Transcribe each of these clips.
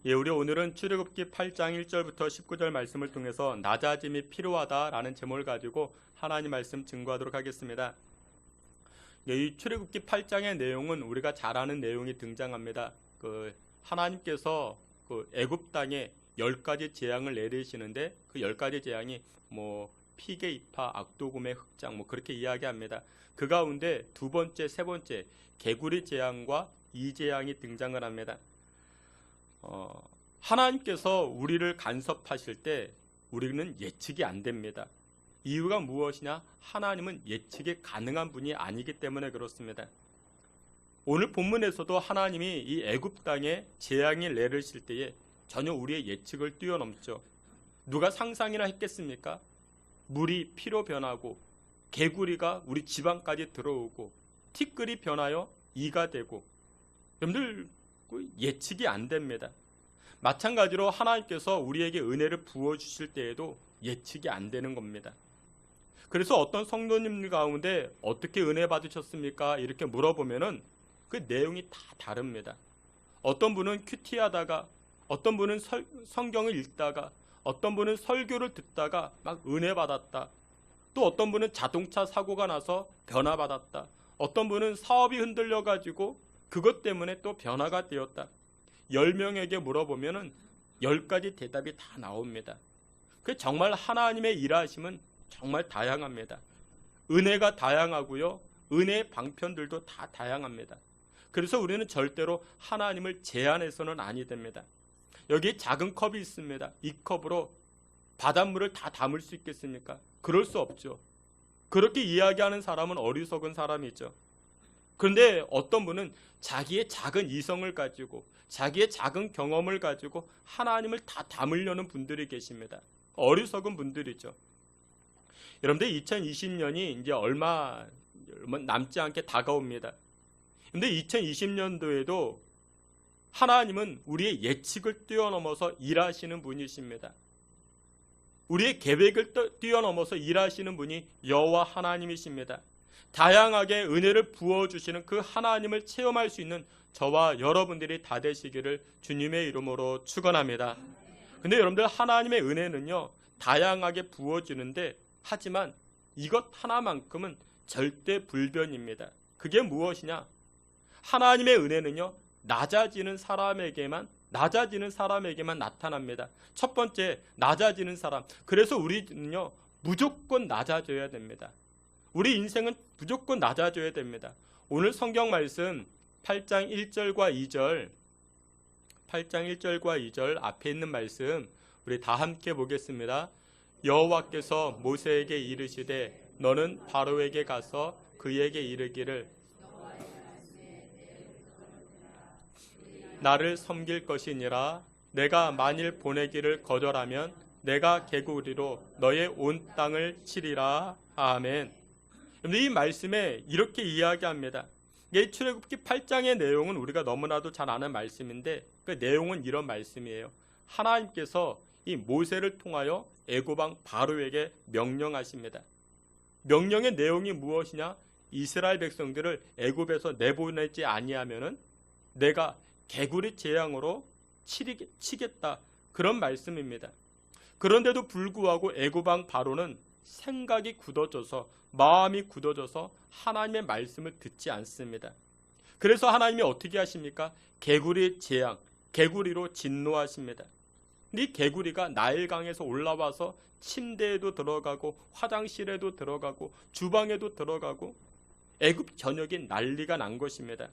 예, 우리 오늘은 출애굽기 8장 1절부터 19절 말씀을 통해서 낮아짐이 필요하다라는 제목을 가지고 하나님 말씀 증거하도록 하겠습니다. 예, 이 출애굽기 8장의 내용은 우리가 잘 아는 내용이 등장합니다. 하나님께서 애굽 땅에 10가지 재앙을 내리시는데 그 10가지 재앙이 피게 이파, 악도금의 흑장 그렇게 이야기합니다. 그 가운데 두 번째, 세 번째 개구리 재앙과 이 재앙이 등장을 합니다. 하나님께서 우리를 간섭하실 때 우리는 예측이 안 됩니다. 이유가 무엇이냐? 하나님은 예측이 가능한 분이 아니기 때문에 그렇습니다. 오늘 본문에서도 하나님이 이 애굽 땅에 재앙을 내리실 때에 전혀 우리의 예측을 뛰어넘죠. 누가 상상이나 했겠습니까? 물이 피로 변하고 개구리가 우리 지방까지 들어오고 티끌이 변하여 이가 되고, 여러분들 예측이 안 됩니다. 마찬가지로 하나님께서 우리에게 은혜를 부어주실 때에도 예측이 안 되는 겁니다. 그래서 어떤 성도님들 가운데 어떻게 은혜 받으셨습니까? 이렇게 물어보면은 그 내용이 다 다릅니다. 어떤 분은 큐티하다가, 어떤 분은 성경을 읽다가, 어떤 분은 설교를 듣다가 막 은혜 받았다. 또 어떤 분은 자동차 사고가 나서 변화 받았다. 어떤 분은 사업이 흔들려 가지고 그것 때문에 또 변화가 되었다. 10명에게 물어보면은 10가지 대답이 다 나옵니다. 그 정말 하나님의 일하심은 정말 다양합니다. 은혜가 다양하고요. 은혜의 방편들도 다 다양합니다. 그래서 우리는 절대로 하나님을 제한해서는 아니 됩니다. 여기 작은 컵이 있습니다. 이 컵으로 바닷물을 다 담을 수 있겠습니까? 그럴 수 없죠. 그렇게 이야기하는 사람은 어리석은 사람이죠. 그런데 어떤 분은 자기의 작은 이성을 가지고, 자기의 작은 경험을 가지고 하나님을 다 담으려는 분들이 계십니다. 어리석은 분들이죠. 여러분들 2020년이 이제 얼마 남지 않게 다가옵니다. 그런데 2020년도에도 하나님은 우리의 예측을 뛰어넘어서 일하시는 분이십니다. 우리의 계획을 뛰어넘어서 일하시는 분이 여호와 하나님이십니다. 다양하게 은혜를 부어주시는 그 하나님을 체험할 수 있는 저와 여러분들이 다 되시기를 주님의 이름으로 축원합니다. 근데 여러분들, 하나님의 은혜는요 다양하게 부어지는데, 하지만 이것 하나만큼은 절대 불변입니다. 그게 무엇이냐? 하나님의 은혜는요 낮아지는 사람에게만 나타납니다. 첫 번째, 낮아지는 사람. 그래서 우리는요 무조건 낮아져야 됩니다. 우리 인생은 무조건 낮아져야 됩니다. 오늘 성경 말씀 8장 1절과 2절 앞에 있는 말씀 우리 다 함께 보겠습니다. 여호와께서 모세에게 이르시되 너는 바로에게 가서 그에게 이르기를 나를 섬길 것이니라. 내가 만일 보내기를 거절하면 내가 개구리로 너의 온 땅을 치리라. 아멘. 이 말씀에 이렇게 이야기합니다. 이 출애굽기 8장의 내용은 우리가 너무나도 잘 아는 말씀인데, 그 내용은 이런 말씀이에요. 하나님께서 이 모세를 통하여 애굽 왕 바로에게 명령하십니다. 명령의 내용이 무엇이냐? 이스라엘 백성들을 애굽에서 내보내지 아니하면은 내가 개구리 재앙으로 치겠다, 그런 말씀입니다. 그런데도 불구하고 애굽 왕 바로는 생각이 굳어져서, 마음이 굳어져서 하나님의 말씀을 듣지 않습니다. 그래서 하나님이 어떻게 하십니까? 개구리 재앙, 개구리로 진노하십니다. 이 개구리가 나일강에서 올라와서 침대에도 들어가고 화장실에도 들어가고 주방에도 들어가고 애굽 전역이 난리가 난 것입니다.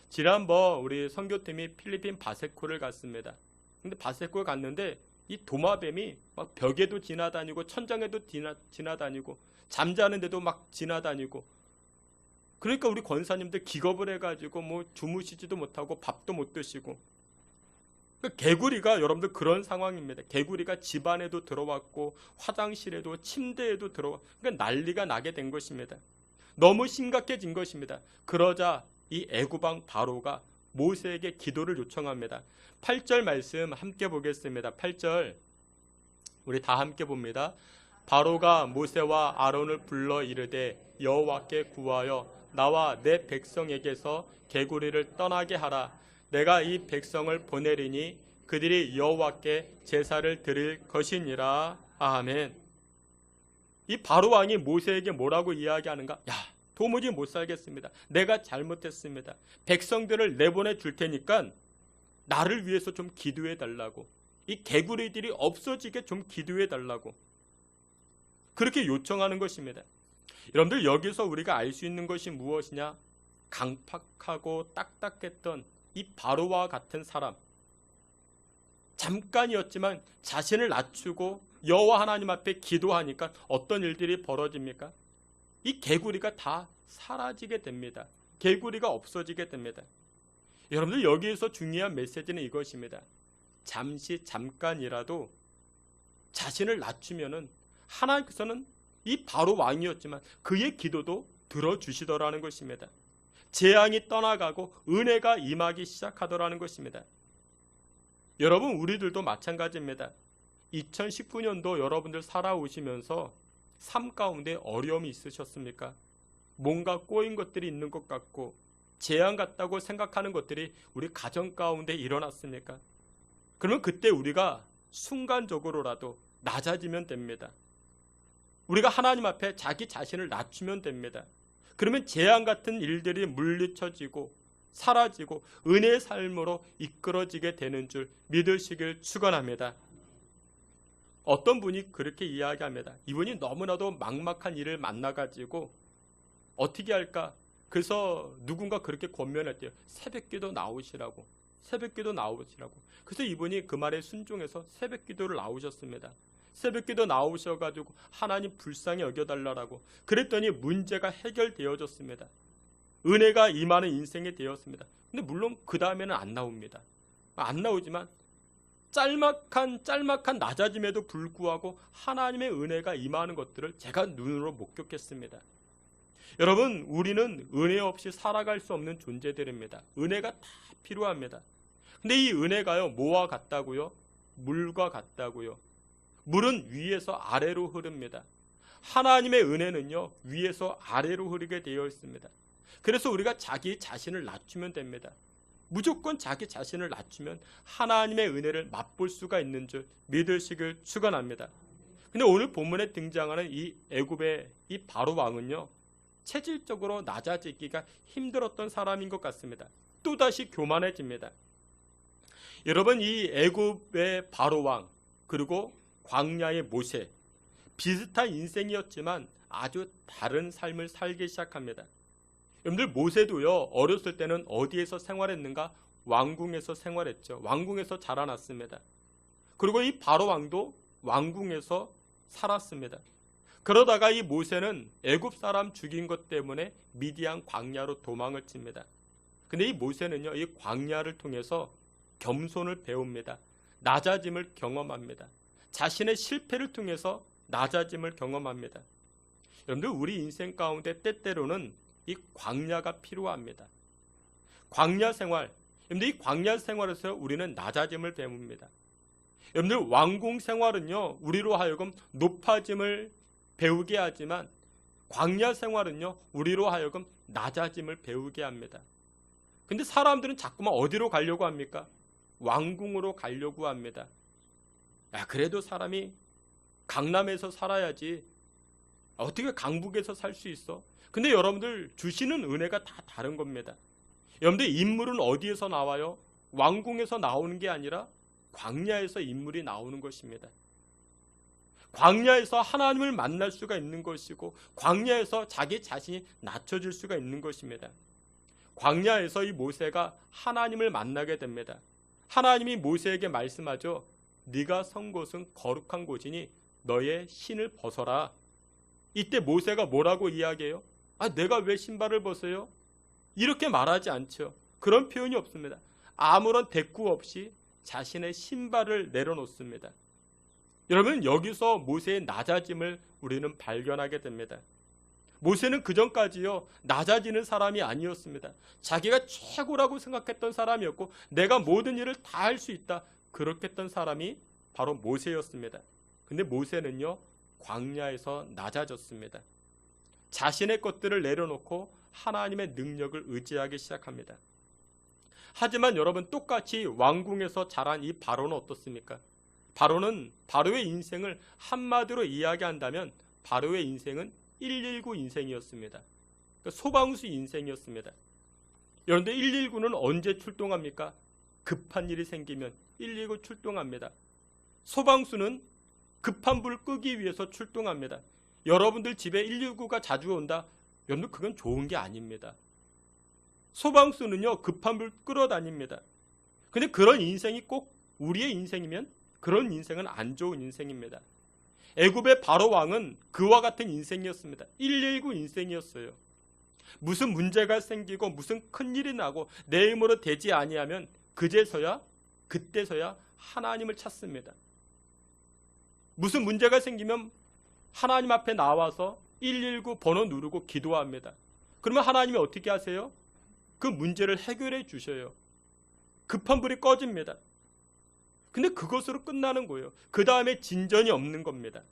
지난번 우리 선교팀이 필리핀 바세코를 갔습니다. 근데 바세코에 갔는데 이 도마뱀이 막 벽에도 지나다니고 천장에도 지나다니고 잠자는데도 막 지나다니고, 그러니까 우리 권사님들 기겁을 해가지고 주무시지도 못하고 밥도 못 드시고, 그러니까 개구리가, 여러분들 그런 상황입니다. 개구리가 집안에도 들어왔고 화장실에도 침대에도 들어와, 그러니까 난리가 나게 된 것입니다. 너무 심각해진 것입니다. 그러자 이 애굽 왕 바로가 모세에게 기도를 요청합니다. 8절 말씀 함께 보겠습니다. 8절 우리 다 함께 봅니다. 바로가 모세와 아론을 불러 이르되 여호와께 구하여 나와 내 백성에게서 개구리를 떠나게 하라. 내가 이 백성을 보내리니 그들이 여호와께 제사를 드릴 것이니라. 아멘. 이 바로 왕이 모세에게 뭐라고 이야기하는가? 야, 도무지 못 살겠습니다. 내가 잘못했습니다. 백성들을 내보내 줄 테니까 나를 위해서 좀 기도해 달라고. 이 개구리들이 없어지게 좀 기도해 달라고. 그렇게 요청하는 것입니다. 여러분들, 여기서 우리가 알 수 있는 것이 무엇이냐? 강팍하고 딱딱했던 이 바로와 같은 사람, 잠깐이었지만 자신을 낮추고 여호와 하나님 앞에 기도하니까 어떤 일들이 벌어집니까? 이 개구리가 다 사라지게 됩니다. 개구리가 없어지게 됩니다. 여러분들, 여기에서 중요한 메시지는 이것입니다. 잠깐이라도 자신을 낮추면은 하나님께서는 이 바로 왕이었지만 그의 기도도 들어주시더라는 것입니다. 재앙이 떠나가고 은혜가 임하기 시작하더라는 것입니다. 여러분, 우리들도 마찬가지입니다. 2019년도 여러분들 살아오시면서 삶 가운데 어려움이 있으셨습니까? 뭔가 꼬인 것들이 있는 것 같고 재앙 같다고 생각하는 것들이 우리 가정 가운데 일어났습니까? 그러면 그때 우리가 순간적으로라도 낮아지면 됩니다. 우리가 하나님 앞에 자기 자신을 낮추면 됩니다. 그러면 재앙 같은 일들이 물리쳐지고 사라지고 은혜의 삶으로 이끌어지게 되는 줄 믿으시길 축원합니다. 어떤 분이 그렇게 이야기합니다. 이분이 너무나도 막막한 일을 만나가지고 어떻게 할까? 그래서 누군가 그렇게 권면했대요. 새벽기도 나오시라고. 새벽기도 나오시라고. 그래서 이분이 그 말에 순종해서 새벽기도를 나오셨습니다. 새벽기도 나오셔가지고 하나님 불쌍히 여겨달라고. 그랬더니 문제가 해결되어졌습니다. 은혜가 임하는 인생이 되었습니다. 근데 물론 그 다음에는 안 나옵니다. 안 나오지만 짤막한 낮아짐에도 불구하고 하나님의 은혜가 임하는 것들을 제가 눈으로 목격했습니다. 여러분, 우리는 은혜 없이 살아갈 수 없는 존재들입니다. 은혜가 다 필요합니다. 근데 이 은혜가요, 뭐와 같다고요? 물과 같다고요. 물은 위에서 아래로 흐릅니다. 하나님의 은혜는요, 위에서 아래로 흐르게 되어 있습니다. 그래서 우리가 자기 자신을 낮추면 됩니다. 무조건 자기 자신을 낮추면 하나님의 은혜를 맛볼 수가 있는 줄 믿으시길 축원합니다. 근데 오늘 본문에 등장하는 이 애굽의 이 바로 왕은요, 체질적으로 낮아지기가 힘들었던 사람인 것 같습니다. 또다시 교만해집니다. 여러분, 이 애굽의 바로 왕 그리고 광야의 모세, 비슷한 인생이었지만 아주 다른 삶을 살기 시작합니다. 여러분들, 모세도요, 어렸을 때는 어디에서 생활했는가? 왕궁에서 생활했죠. 왕궁에서 자라났습니다. 그리고 이 바로 왕도 왕궁에서 살았습니다. 그러다가 이 모세는 애굽 사람 죽인 것 때문에 미디안 광야로 도망을 칩니다. 근데 이 모세는요, 이 광야를 통해서 겸손을 배웁니다. 낮아짐을 경험합니다. 자신의 실패를 통해서 낮아짐을 경험합니다. 여러분들, 우리 인생 가운데 때때로는 이 광야가 필요합니다. 광야 생활, 여러분들, 이 광야 생활에서 우리는 낮아짐을 배웁니다. 여러분들, 왕궁 생활은요, 우리로 하여금 높아짐을 배우게 하지만 광야 생활은요, 우리로 하여금 낮아짐을 배우게 합니다. 근데 사람들은 자꾸만 어디로 가려고 합니까? 왕궁으로 가려고 합니다. 야, 그래도 사람이 강남에서 살아야지 어떻게 강북에서 살 수 있어? 근데 여러분들, 주시는 은혜가 다 다른 겁니다. 여러분들, 인물은 어디에서 나와요? 왕궁에서 나오는 게 아니라 광야에서 인물이 나오는 것입니다. 광야에서 하나님을 만날 수가 있는 것이고 광야에서 자기 자신이 낮춰질 수가 있는 것입니다. 광야에서 이 모세가 하나님을 만나게 됩니다. 하나님이 모세에게 말씀하죠. 네가 선 곳은 거룩한 곳이니 너의 신을 벗어라. 이때 모세가 뭐라고 이야기해요? 아, 내가 왜 신발을 벗어요? 이렇게 말하지 않죠. 그런 표현이 없습니다. 아무런 대꾸 없이 자신의 신발을 내려놓습니다. 여러분, 여기서 모세의 낮아짐을 우리는 발견하게 됩니다. 모세는 그전까지요, 낮아지는 사람이 아니었습니다. 자기가 최고라고 생각했던 사람이었고 내가 모든 일을 다 할 수 있다, 그렇게 했던 사람이 바로 모세였습니다. 근데 모세는요, 광야에서 낮아졌습니다. 자신의 것들을 내려놓고 하나님의 능력을 의지하기 시작합니다. 하지만 여러분, 똑같이 왕궁에서 자란 이 바로는 어떻습니까? 바로의 인생을 한마디로 이야기한다면 바로의 인생은 119 인생이었습니다. 그러니까 소방수 인생이었습니다. 여러분들, 119는 언제 출동합니까? 급한 일이 생기면 119 출동합니다. 소방수는 급한 불 끄기 위해서 출동합니다. 여러분들 집에 119가 자주 온다? 여러분들, 그건 좋은 게 아닙니다. 소방수는요, 급한 불 끌어다닙니다. 근데 그런 인생이 꼭 우리의 인생이면 그런 인생은 안 좋은 인생입니다. 애굽의 바로 왕은 그와 같은 인생이었습니다. 119 인생이었어요. 무슨 문제가 생기고 무슨 큰일이 나고 내 힘으로 되지 아니하면 그때서야 하나님을 찾습니다. 무슨 문제가 생기면 하나님 앞에 나와서 119 번호 누르고 기도합니다. 그러면 하나님이 어떻게 하세요? 그 문제를 해결해 주셔요. 급한 불이 꺼집니다. 근데 그것으로 끝나는 거예요. 그 다음에 진전이 없는 겁니다.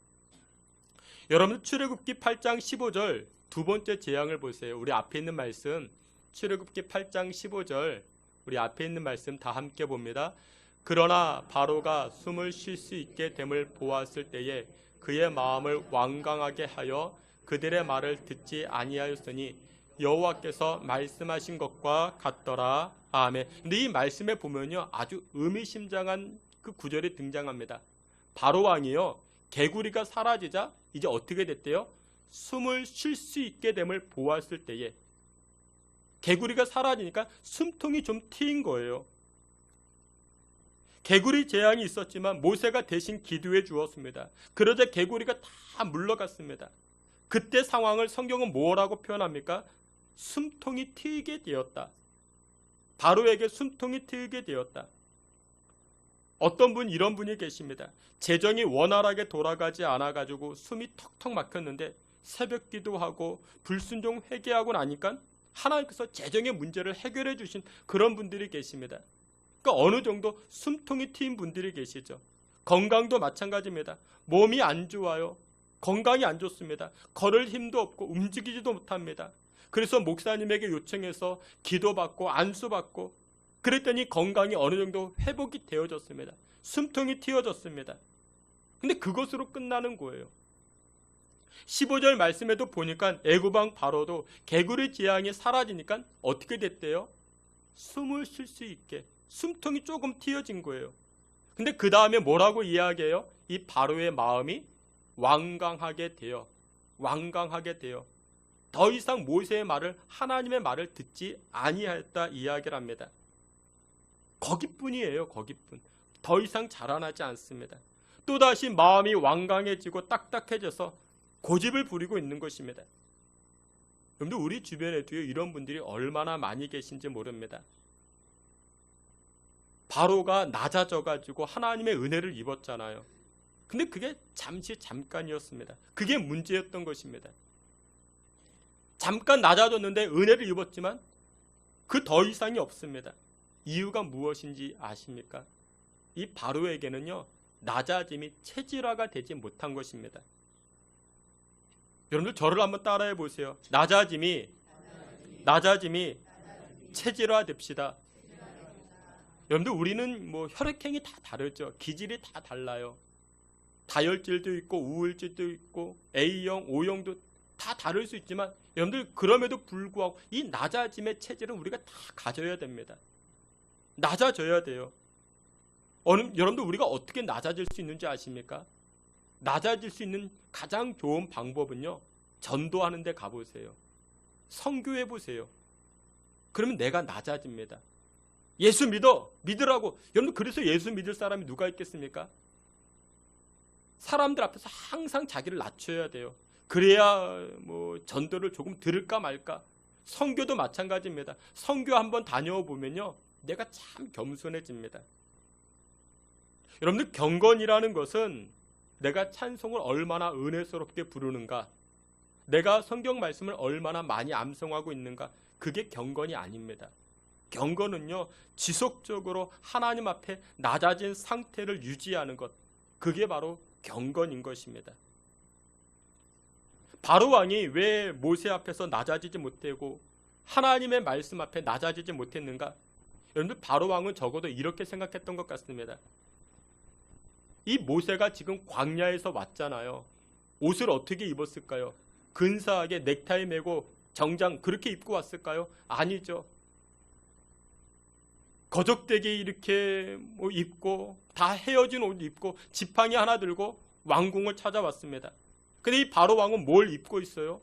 여러분, 출애굽기 8장 15절 두 번째 재앙을 보세요. 우리 앞에 있는 말씀, 출애굽기 8장 15절, 우리 앞에 있는 말씀 다 함께 봅니다. 그러나 바로가 숨을 쉴 수 있게 됨을 보았을 때에 그의 마음을 완강하게 하여 그들의 말을 듣지 아니하였으니 여호와께서 말씀하신 것과 같더라. 아멘. 근데 이 말씀에 보면요, 아주 의미심장한 그 구절이 등장합니다. 바로 왕이요, 개구리가 사라지자 이제 어떻게 됐대요? 숨을 쉴 수 있게 됨을 보았을 때에, 개구리가 사라지니까 숨통이 좀 트인 거예요. 개구리 재앙이 있었지만 모세가 대신 기도해 주었습니다. 그러자 개구리가 다 물러갔습니다. 그때 상황을 성경은 뭐라고 표현합니까? 숨통이 트이게 되었다. 바로에게 숨통이 트이게 되었다. 어떤 분, 이런 분이 계십니다. 재정이 원활하게 돌아가지 않아가지고 숨이 턱턱 막혔는데 새벽 기도하고 불순종 회개하고 나니까 하나님께서 재정의 문제를 해결해 주신 그런 분들이 계십니다. 그러니까 어느 정도 숨통이 트인 분들이 계시죠. 건강도 마찬가지입니다. 몸이 안 좋아요. 건강이 안 좋습니다. 걸을 힘도 없고 움직이지도 못합니다. 그래서 목사님에게 요청해서 기도받고 안수받고 그랬더니 건강이 어느 정도 회복이 되어졌습니다. 숨통이 틔어졌습니다. 근데 그것으로 끝나는 거예요. 15절 말씀에도 보니까 애굽왕 바로도 개구리 재앙이 사라지니까 어떻게 됐대요? 숨을 쉴 수 있게 숨통이 조금 틔어진 거예요. 근데 그 다음에 뭐라고 이야기해요? 이 바로의 마음이 완강하게 되어 더 이상 모세의 말을, 하나님의 말을 듣지 아니하였다 이야기를 합니다. 거기뿐이에요. 거기뿐. 더 이상 자라나지 않습니다. 또다시 마음이 완강해지고 딱딱해져서 고집을 부리고 있는 것입니다. 여러분들, 우리 주변에도요, 이런 분들이 얼마나 많이 계신지 모릅니다. 바로가 낮아져가지고 하나님의 은혜를 입었잖아요. 근데 그게 잠깐이었습니다. 그게 문제였던 것입니다. 잠깐 낮아졌는데 은혜를 입었지만 그 더 이상이 없습니다. 이유가 무엇인지 아십니까? 이 바로에게는요, 낮아짐이 체질화가 되지 못한 것입니다. 여러분들, 저를 한번 따라해 보세요. 낮아짐이 체질화 됩시다. 여러분들, 우리는 뭐 혈액형이 다 다르죠. 기질이 다 달라요. 다혈질도 있고 우울질도 있고 A형, O형도 다 다를 수 있지만 여러분들, 그럼에도 불구하고 이 낮아짐의 체질은 우리가 다 가져야 됩니다. 낮아져야 돼요. 여러분들, 우리가 어떻게 낮아질 수 있는지 아십니까? 낮아질 수 있는 가장 좋은 방법은요, 전도하는 데 가보세요. 선교해 보세요. 그러면 내가 낮아집니다. 예수 믿으라고. 여러분, 그래서 예수 믿을 사람이 누가 있겠습니까? 사람들 앞에서 항상 자기를 낮춰야 돼요. 그래야 뭐 전도를 조금 들을까 말까. 선교도 마찬가지입니다. 선교 한번 다녀 보면요, 내가 참 겸손해집니다. 여러분들, 경건이라는 것은 내가 찬송을 얼마나 은혜스럽게 부르는가, 내가 성경 말씀을 얼마나 많이 암송하고 있는가, 그게 경건이 아닙니다. 경건은요, 지속적으로 하나님 앞에 낮아진 상태를 유지하는 것, 그게 바로 경건인 것입니다. 바로 왕이 왜 모세 앞에서 낮아지지 못하고 하나님의 말씀 앞에 낮아지지 못했는가? 여러분들 바로 왕은 적어도 이렇게 생각했던 것 같습니다. 이 모세가 지금 광야에서 왔잖아요. 옷을 어떻게 입었을까요? 근사하게 넥타이 메고 정장 그렇게 입고 왔을까요? 아니죠. 거적대게 이렇게 입고 다 헤어진 옷 입고 지팡이 하나 들고 왕궁을 찾아왔습니다. 근데 이 바로 왕은 뭘 입고 있어요?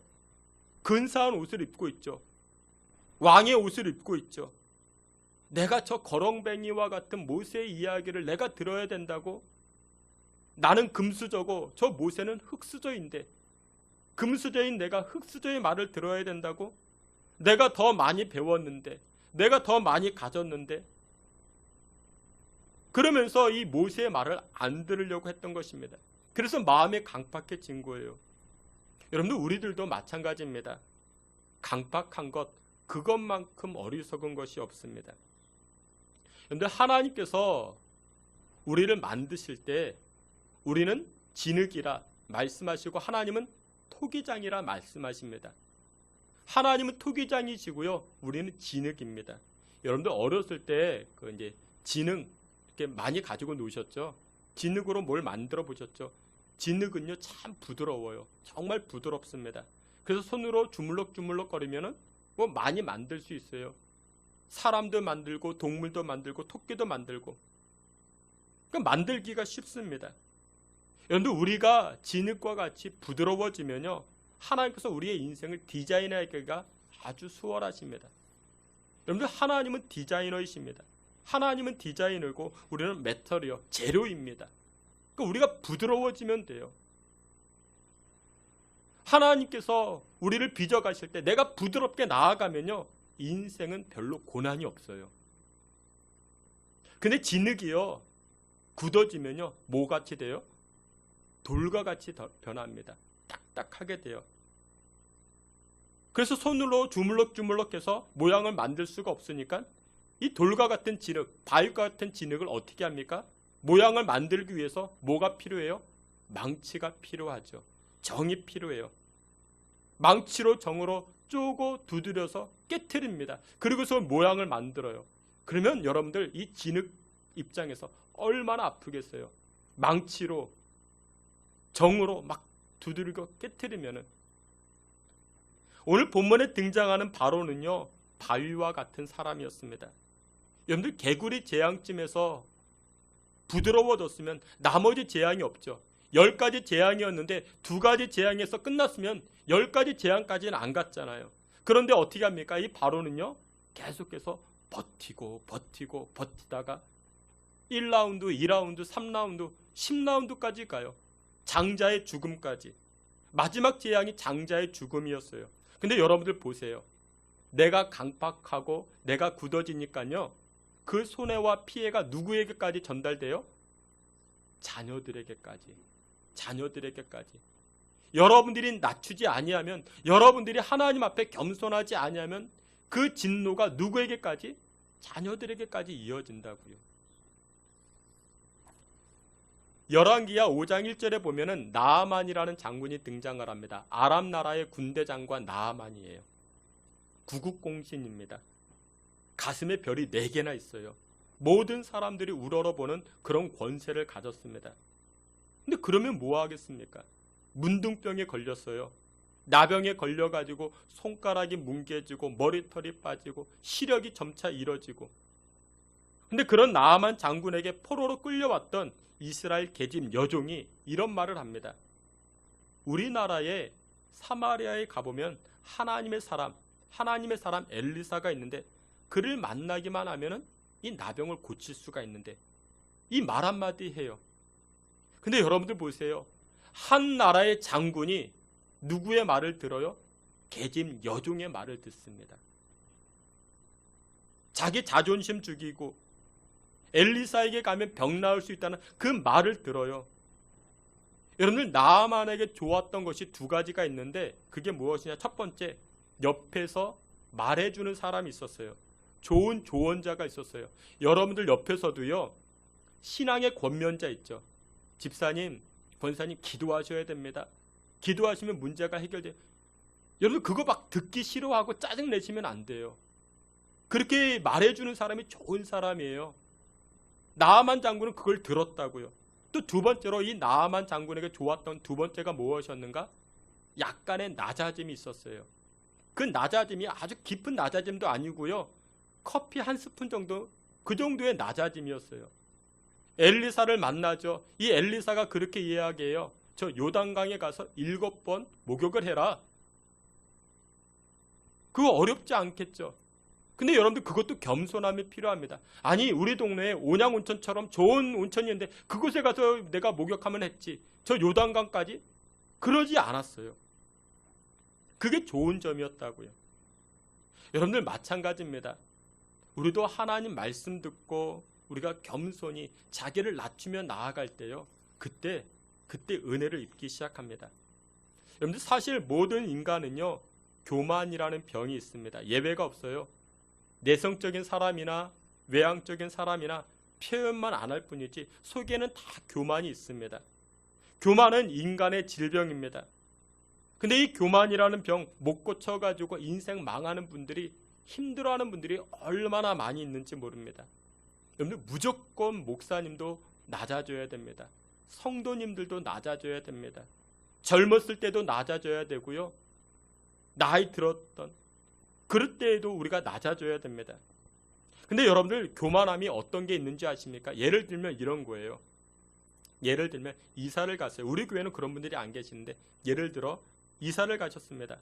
근사한 옷을 입고 있죠. 왕의 옷을 입고 있죠. 내가 저 거렁뱅이와 같은 모세의 이야기를 내가 들어야 된다고? 나는 금수저고 저 모세는 흙수저인데 금수저인 내가 흙수저의 말을 들어야 된다고? 내가 더 많이 배웠는데, 내가 더 많이 가졌는데, 그러면서 이 모세의 말을 안 들으려고 했던 것입니다. 그래서 마음이 강팍해진 거예요. 여러분들 우리들도 마찬가지입니다. 강팍한 것, 그것만큼 어리석은 것이 없습니다. 그런데 하나님께서 우리를 만드실 때 우리는 진흙이라 말씀하시고 하나님은 토기장이라 말씀하십니다. 하나님은 토기장이시고요, 우리는 진흙입니다. 여러분들 어렸을 때 그 이제 진흙 이렇게 많이 가지고 노셨죠? 진흙으로 뭘 만들어 보셨죠? 진흙은요 참 부드러워요. 정말 부드럽습니다. 그래서 손으로 주물럭주물럭 거리면은 뭐 많이 만들 수 있어요. 사람도 만들고 동물도 만들고 토끼도 만들고. 그러니까 만들기가 쉽습니다. 여러분들 우리가 진흙과 같이 부드러워지면요, 하나님께서 우리의 인생을 디자인하기가 아주 수월하십니다. 여러분들 하나님은 디자이너이십니다. 하나님은 디자이너고 우리는 메터리어, 재료입니다. 그러니까 우리가 부드러워지면 돼요. 하나님께서 우리를 빚어가실 때 내가 부드럽게 나아가면요, 인생은 별로 고난이 없어요. 근데 진흙이요, 굳어지면요 뭐같이 돼요? 돌과 같이 변합니다. 딱딱하게 돼요. 그래서 손으로 주물럭주물럭해서 모양을 만들 수가 없으니까 이 돌과 같은 진흙, 바위과 같은 진흙을 어떻게 합니까? 모양을 만들기 위해서 뭐가 필요해요? 망치가 필요하죠. 정이 필요해요. 망치로 정으로 쪼고 두드려서 깨트립니다. 그리고서 모양을 만들어요. 그러면 여러분들 이 진흙 입장에서 얼마나 아프겠어요. 망치로 정으로 막 두드리고 깨트리면은. 오늘 본문에 등장하는 바로는요, 바위와 같은 사람이었습니다. 여러분들 개구리 재앙쯤에서 부드러워졌으면 나머지 재앙이 없죠. 10가지 재앙이었는데 2가지 재앙에서 끝났으면 10가지 재앙까지는 안 갔잖아요. 그런데 어떻게 합니까? 이 바로는요, 계속해서 버티다가 1라운드, 2라운드, 3라운드, 10라운드까지 가요. 장자의 죽음까지. 마지막 재앙이 장자의 죽음이었어요. 근데 여러분들 보세요. 내가 강팍하고 내가 굳어지니까요, 그 손해와 피해가 누구에게까지 전달돼요? 자녀들에게까지. 여러분들이 낮추지 아니하면, 여러분들이 하나님 앞에 겸손하지 아니하면 그 진노가 누구에게까지? 자녀들에게까지 이어진다고요. 열왕기하 5장 1절에 보면은 나아만이라는 장군이 등장을 합니다. 아람 나라의 군대 장관 나아만이에요. 구국공신입니다. 가슴에 별이 4개나 있어요. 모든 사람들이 우러러보는 그런 권세를 가졌습니다. 근데 그러면 뭐 하겠습니까? 문둥병에 걸렸어요. 나병에 걸려가지고 손가락이 뭉개지고 머리털이 빠지고 시력이 점차 잃어지고. 근데 그런 나아만 장군에게 포로로 끌려왔던 이스라엘 계집 여종이 이런 말을 합니다. 우리나라에 사마리아에 가보면 하나님의 사람 엘리사가 있는데 그를 만나기만 하면은 이 나병을 고칠 수가 있는데, 이 말 한마디 해요. 근데 여러분들 보세요. 한 나라의 장군이 누구의 말을 들어요? 계집 여종의 말을 듣습니다. 자기 자존심 죽이고 엘리사에게 가면 병 나을 수 있다는 그 말을 들어요. 여러분들 나아만에게 좋았던 것이 2가지가 있는데 그게 무엇이냐? 첫 번째, 옆에서 말해주는 사람이 있었어요. 좋은 조언자가 있었어요. 여러분들 옆에서도요, 신앙의 권면자 있죠. 집사님, 권사님 기도하셔야 됩니다. 기도하시면 문제가 해결돼요. 여러분 그거 막 듣기 싫어하고 짜증내시면 안 돼요. 그렇게 말해주는 사람이 좋은 사람이에요. 나아만 장군은 그걸 들었다고요. 또 두 번째로 이 나아만 장군에게 좋았던 두 번째가 무엇이었는가? 약간의 낮아짐이 있었어요. 그 낮아짐이 아주 깊은 낮아짐도 아니고요. 커피 한 스푼 정도, 그 정도의 낮아짐이었어요. 엘리사를 만나죠. 이 엘리사가 그렇게 이야기해요. 저 요단강에 가서 7번 목욕을 해라. 그거 어렵지 않겠죠. 근데 여러분들 그것도 겸손함이 필요합니다. 아니 우리 동네에 온양온천처럼 좋은 온천이 있는데 그곳에 가서 내가 목욕하면 했지. 저 요단강까지? 그러지 않았어요. 그게 좋은 점이었다고요. 여러분들 마찬가지입니다. 우리도 하나님 말씀 듣고 우리가 겸손히 자기를 낮추며 나아갈 때요. 그때 은혜를 입기 시작합니다. 여러분들 사실 모든 인간은요. 교만이라는 병이 있습니다. 예외가 없어요. 내성적인 사람이나 외향적인 사람이나 표현만 안 할 뿐이지 속에는 다 교만이 있습니다. 교만은 인간의 질병입니다. 근데 이 교만이라는 병 못 고쳐가지고 인생 망하는 분들이, 힘들어하는 분들이 얼마나 많이 있는지 모릅니다. 여러분들 무조건 목사님도 낮아져야 됩니다. 성도님들도 낮아져야 됩니다. 젊었을 때도 낮아져야 되고요. 나이 들었던 그럴 때에도 우리가 낮아져야 됩니다. 근데 여러분들 교만함이 어떤 게 있는지 아십니까? 예를 들면 이런 거예요. 예를 들면 이사를 갔어요. 우리 교회는 그런 분들이 안 계시는데 예를 들어 이사를 가셨습니다.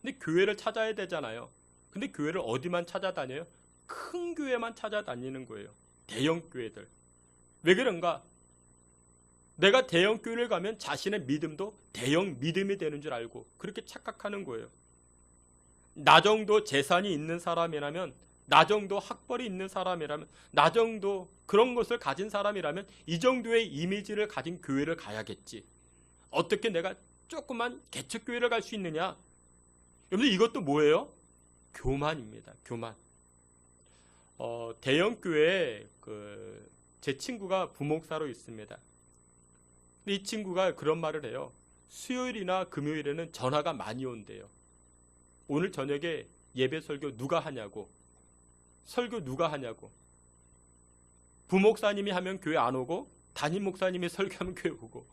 근데 교회를 찾아야 되잖아요. 근데 교회를 어디만 찾아다녀요? 큰 교회만 찾아다니는 거예요. 대형 교회들. 왜 그런가? 내가 대형 교회를 가면 자신의 믿음도 대형 믿음이 되는 줄 알고 그렇게 착각하는 거예요. 나 정도 재산이 있는 사람이라면, 나 정도 학벌이 있는 사람이라면, 나 정도 그런 것을 가진 사람이라면 이 정도의 이미지를 가진 교회를 가야겠지. 어떻게 내가 조그만 개척교회를 갈 수 있느냐? 여러분 이것도 뭐예요? 교만입니다. 교만. 대형 교회에 제 친구가 부목사로 있습니다. 근데 이 친구가 그런 말을 해요. 수요일이나 금요일에는 전화가 많이 온대요. 오늘 저녁에 예배 설교 누가 하냐고. 설교 누가 하냐고. 부목사님이 하면 교회 안 오고 담임 목사님이 설교하면 교회 오고.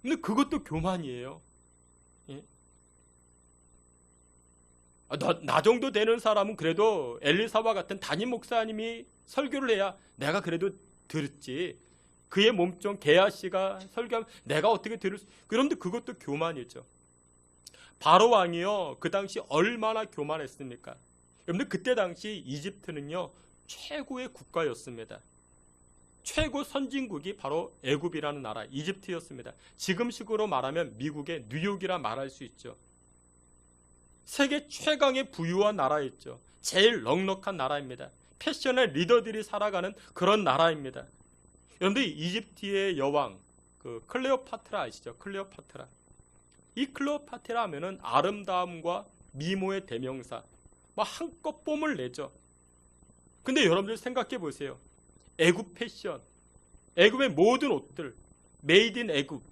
근데 그것도 교만이에요. 예? 나 정도 되는 사람은 그래도 엘리사와 같은 담임 목사님이 설교를 해야 내가 그래도 들었지. 그의 몸종 게하씨가 설교하면 내가 어떻게 들을 수. 그런데 그것도 교만이죠. 바로 왕이요. 그 당시 얼마나 교만했습니까? 여러분들 그때 당시 이집트는요. 최고의 국가였습니다. 최고 선진국이 바로 애굽이라는 나라, 이집트였습니다. 지금식으로 말하면 미국의 뉴욕이라 말할 수 있죠. 세계 최강의 부유한 나라였죠. 제일 넉넉한 나라입니다. 패션의 리더들이 살아가는 그런 나라입니다. 여러분들 이집트의 여왕 클레오파트라 아시죠? 클레오파트라. 이 클레오파트라 하면은 아름다움과 미모의 대명사, 한껏 뽐을 내죠. 근데 여러분들 생각해 보세요. 애굽 패션, 애굽의 모든 옷들, 메이드 인 애굽,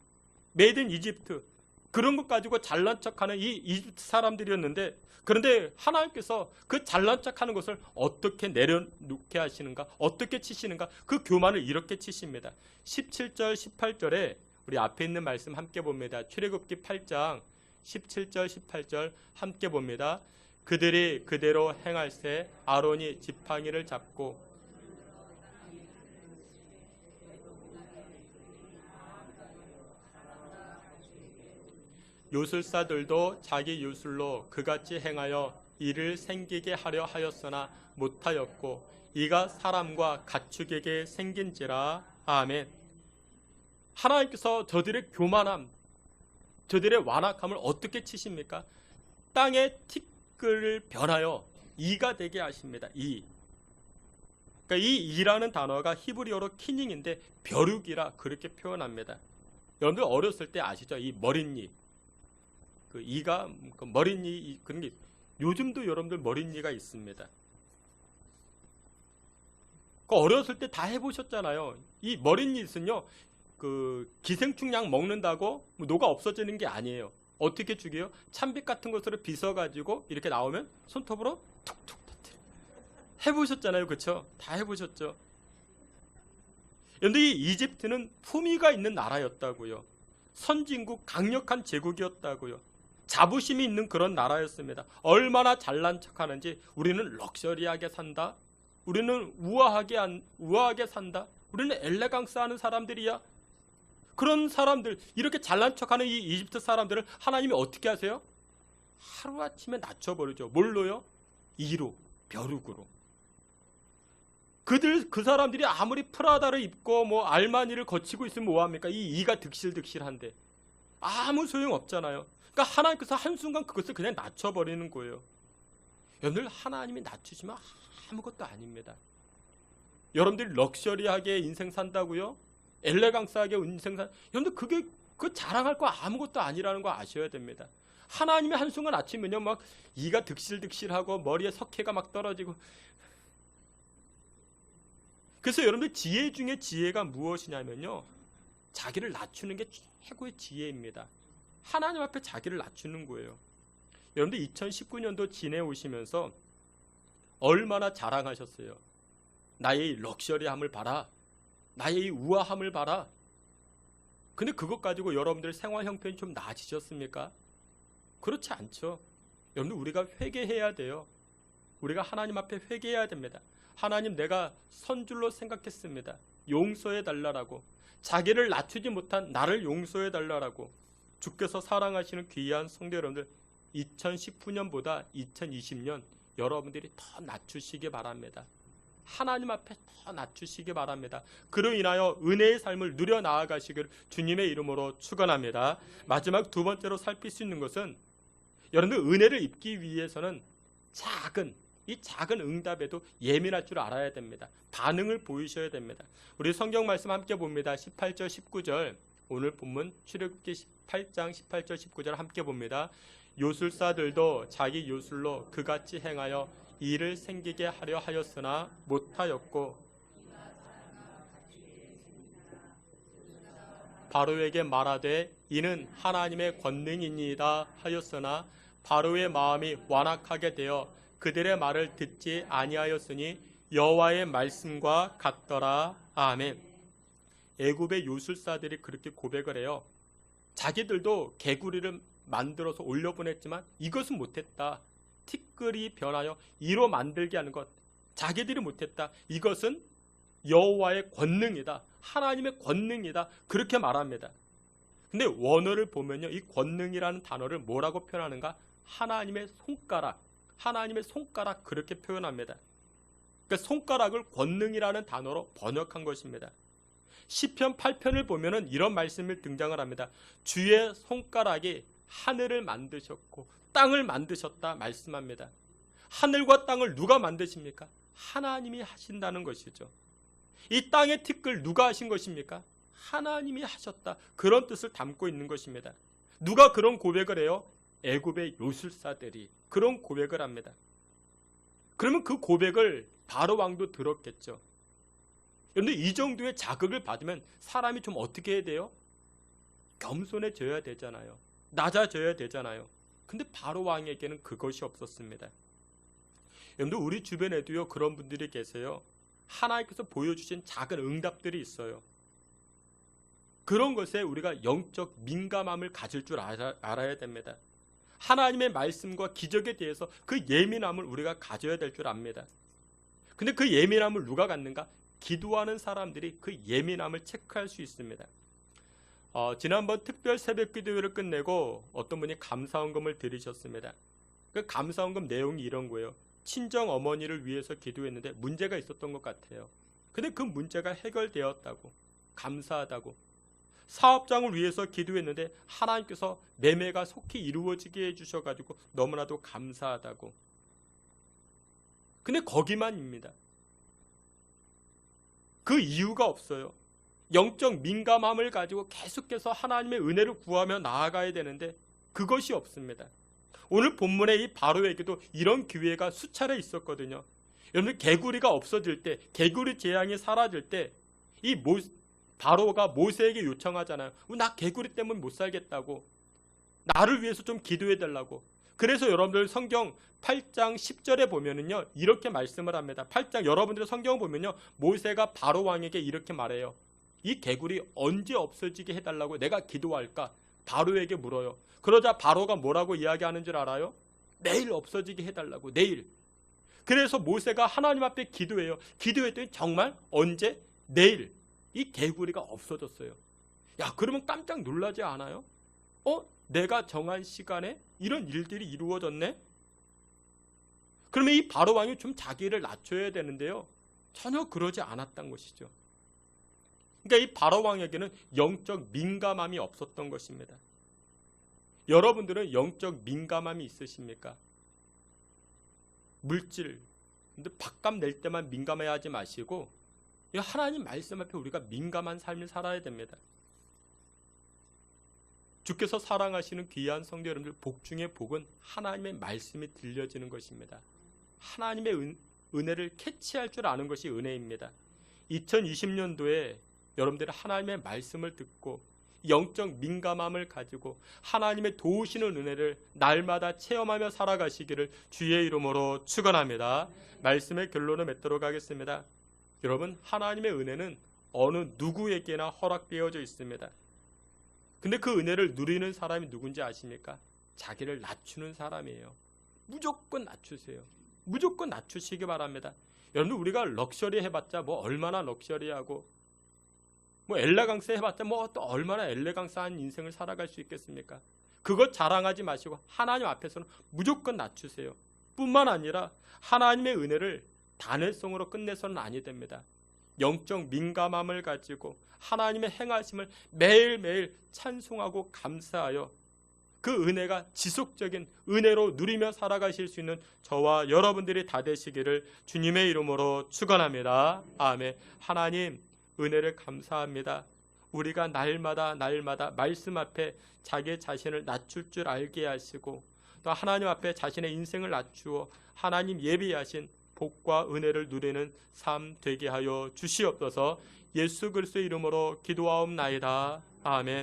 메이드 인 이집트, 그런 것 가지고 잘난 척하는 이 이집트 사람들이었는데, 그런데 하나님께서 그 잘난 척하는 것을 어떻게 내려놓게 하시는가, 어떻게 치시는가, 그 교만을 이렇게 치십니다. 17절 18절에 우리 앞에 있는 말씀 함께 봅니다. 출애굽기 8장 17절 18절 함께 봅니다. 그들이 그대로 행할세 아론이 지팡이를 잡고 요술사들도 자기 요술로 그같이 행하여 이를 생기게 하려 하였으나 못하였고 이가 사람과 가축에게 생긴지라. 아멘. 하나님께서 저들의 교만함, 저들의 완악함을 어떻게 치십니까? 땅의 티끌을 변하여 이가 되게 하십니다. 이. 그러니까 이 이라는 단어가 히브리어로 키닝인데 벼룩이라 그렇게 표현합니다. 여러분들 어렸을 때 아시죠? 이 머릿니. 이가 머릿니 그런 게 요즘도 여러분들 머릿니가 있습니다. 어렸을 때 다 해보셨잖아요. 이 머릿니는요, 기생충 약 먹는다고 녹아 없어지는 게 아니에요. 어떻게 죽여요? 참빗 같은 것으로 빗어가지고 이렇게 나오면 손톱으로 툭툭 터뜨려. 해보셨잖아요. 그렇죠? 다 해보셨죠. 그런데 이 이집트는 품위가 있는 나라였다고요. 선진국, 강력한 제국이었다고요. 자부심이 있는 그런 나라였습니다. 얼마나 잘난 척하는지 우리는 럭셔리하게 산다. 우리는 우아하게 산다. 우리는 엘레강스하는 사람들이야. 그런 사람들, 이렇게 잘난 척하는 이 이집트 사람들을 하나님이 어떻게 하세요? 하루아침에 낮춰버리죠. 뭘로요? 이로, 벼룩으로. 그 사람들이 아무리 프라다를 입고 뭐 알마니를 거치고 있으면 뭐합니까? 이 이가 득실득실한데 아무 소용 없잖아요. 그러니까 하나님께서 한순간 그것을 그냥 낮춰버리는 거예요. 여러분들, 하나님이 낮추시면 아무것도 아닙니다. 여러분들이 럭셔리하게 인생 산다고요? 엘레강스하게 인생 여러분들, 그 자랑할 거 아무것도 아니라는 거 아셔야 됩니다. 하나님이 한순간 낮추면요, 막 이가 득실득실하고 머리에 석회가 막 떨어지고. 그래서 여러분들, 지혜 중에 지혜가 무엇이냐면요, 자기를 낮추는 게 최고의 지혜입니다. 하나님 앞에 자기를 낮추는 거예요. 여러분들 2019년도 지내오시면서 얼마나 자랑하셨어요. 나의 럭셔리함을 봐라. 나의 우아함을 봐라. 근데 그것 가지고 여러분들 생활 형편이 좀 나아지셨습니까? 그렇지 않죠. 여러분들, 우리가 회개해야 돼요. 우리가 하나님 앞에 회개해야 됩니다. 하나님, 내가 선줄로 생각했습니다. 용서해 달라라고. 자기를 낮추지 못한 나를 용서해 달라라고. 주께서 사랑하시는 귀한 성도 여러분들, 2019년보다 2020년 여러분들이 더 낮추시기 바랍니다. 하나님 앞에 더 낮추시기 바랍니다. 그로 인하여 은혜의 삶을 누려 나아가시기를 주님의 이름으로 축원합니다. 마지막 두 번째로 살필 수 있는 것은, 여러분들, 은혜를 입기 위해서는 이 작은 응답에도 예민할 줄 알아야 됩니다. 반응을 보이셔야 됩니다. 우리 성경 말씀 함께 봅니다. 18절 19절, 오늘 본문 출애굽기 18장 18절 19절 함께 봅니다. 요술사들도 자기 요술로 그같이 행하여 일을 생기게 하려 하였으나 못하였고, 바로에게 말하되 이는 하나님의 권능이니이다 하였으나 바로의 마음이 완악하게 되어 그들의 말을 듣지 아니하였으니 여호와의 말씀과 같더라. 아멘. 애굽의 요술사들이 그렇게 고백을 해요. 자기들도 개구리를 만들어서 올려보냈지만 이것은 못했다. 티끌이 변하여 이로 만들게 하는 것, 자기들이 못했다. 이것은 여호와의 권능이다. 하나님의 권능이다. 그렇게 말합니다. 근데 원어를 보면요, 이 권능이라는 단어를 뭐라고 표현하는가? 하나님의 손가락, 그렇게 표현합니다. 그러니까 손가락을 권능이라는 단어로 번역한 것입니다. 시편 8편을 보면은 이런 말씀을 등장을 합니다. 주의 손가락이 하늘을 만드셨고 땅을 만드셨다 말씀합니다. 하늘과 땅을 누가 만드십니까? 하나님이 하신다는 것이죠. 이 땅의 티끌 누가 하신 것입니까? 하나님이 하셨다. 그런 뜻을 담고 있는 것입니다. 누가 그런 고백을 해요? 애굽의 요술사들이 그런 고백을 합니다. 그러면 그 고백을 바로 왕도 들었겠죠. 그런데 이 정도의 자극을 받으면 사람이 좀 어떻게 해야 돼요? 겸손해져야 되잖아요. 낮아져야 되잖아요. 근데 바로 왕에게는 그것이 없었습니다. 여러분들, 우리 주변에도요, 그런 분들이 계세요. 하나님께서 보여주신 작은 응답들이 있어요. 그런 것에 우리가 영적 민감함을 가질 줄 알아야 됩니다. 하나님의 말씀과 기적에 대해서 그 예민함을 우리가 가져야 될 줄 압니다. 근데 그 예민함을 누가 갖는가? 기도하는 사람들이 그 예민함을 체크할 수 있습니다. 지난번 특별 새벽 기도회를 끝내고 어떤 분이 감사헌금을 드리셨습니다. 그 감사헌금 내용이 이런 거예요. 친정 어머니를 위해서 기도했는데 문제가 있었던 것 같아요. 근데 그 문제가 해결되었다고, 감사하다고. 사업장을 위해서 기도했는데 하나님께서 매매가 속히 이루어지게 해주셔가지고 너무나도 감사하다고. 근데 거기만입니다. 그 이유가 없어요. 영적 민감함을 가지고 계속해서 하나님의 은혜를 구하며 나아가야 되는데 그것이 없습니다. 오늘 본문의 이 바로에게도 이런 기회가 수차례 있었거든요. 여러분, 개구리가 없어질 때, 개구리 재앙이 사라질 때 이 바로가 모세에게 요청하잖아요. 나 개구리 때문에 못 살겠다고. 나를 위해서 좀 기도해 달라고. 그래서 여러분들 성경 8장 10절에 보면은요, 이렇게 말씀을 합니다. 8장 여러분들 성경 보면요, 모세가 바로 왕에게 이렇게 말해요. 이 개구리 언제 없어지게 해달라고 내가 기도할까? 바로에게 물어요. 그러자 바로가 뭐라고 이야기하는 줄 알아요? 내일 없어지게 해달라고, 내일. 그래서 모세가 하나님 앞에 기도해요. 기도했더니 정말 언제? 내일 이 개구리가 없어졌어요. 야, 그러면 깜짝 놀라지 않아요? 내가 정한 시간에 이런 일들이 이루어졌네? 그러면 이 바로 왕이 좀 자기를 낮춰야 되는데요, 전혀 그러지 않았던 것이죠. 그러니까 이 바로 왕에게는 영적 민감함이 없었던 것입니다. 여러분들은 영적 민감함이 있으십니까? 물질, 근데 밥값 낼 때만 민감해야 하지 마시고 하나님 말씀 앞에 우리가 민감한 삶을 살아야 됩니다. 주께서 사랑하시는 귀한 성도 여러분들, 복 중에 복은 하나님의 말씀이 들려지는 것입니다. 하나님의 은혜를 캐치할 줄 아는 것이 은혜입니다. 2020년도에 여러분들이 하나님의 말씀을 듣고 영적 민감함을 가지고 하나님의 도우시는 은혜를 날마다 체험하며 살아가시기를 주의 이름으로 축원합니다. 말씀의 결론을 맺도록 하겠습니다. 여러분, 하나님의 은혜는 어느 누구에게나 허락되어져 있습니다. 근데 그 은혜를 누리는 사람이 누군지 아십니까? 자기를 낮추는 사람이에요. 무조건 낮추세요. 무조건 낮추시기 바랍니다. 여러분들, 우리가 럭셔리 해봤자 뭐 얼마나 럭셔리하고 뭐 엘레강스 해봤자 뭐 또 얼마나 엘레강스한 인생을 살아갈 수 있겠습니까? 그것 자랑하지 마시고 하나님 앞에서는 무조건 낮추세요. 뿐만 아니라 하나님의 은혜를 단회성으로 끝내서는 아니 됩니다. 영적 민감함을 가지고 하나님의 행하심을 매일매일 찬송하고 감사하여 그 은혜가 지속적인 은혜로 누리며 살아가실 수 있는 저와 여러분들이 다 되시기를 주님의 이름으로 축원합니다. 아멘. 하나님, 은혜를 감사합니다. 우리가 날마다 말씀 앞에 자기 자신을 낮출 줄 알게 하시고 또 하나님 앞에 자신의 인생을 낮추어 하나님 예비하신 복과 은혜를 누리는 삶 되게 하여 주시옵소서. 예수 그리스도의 이름으로 기도하옵나이다. 아멘.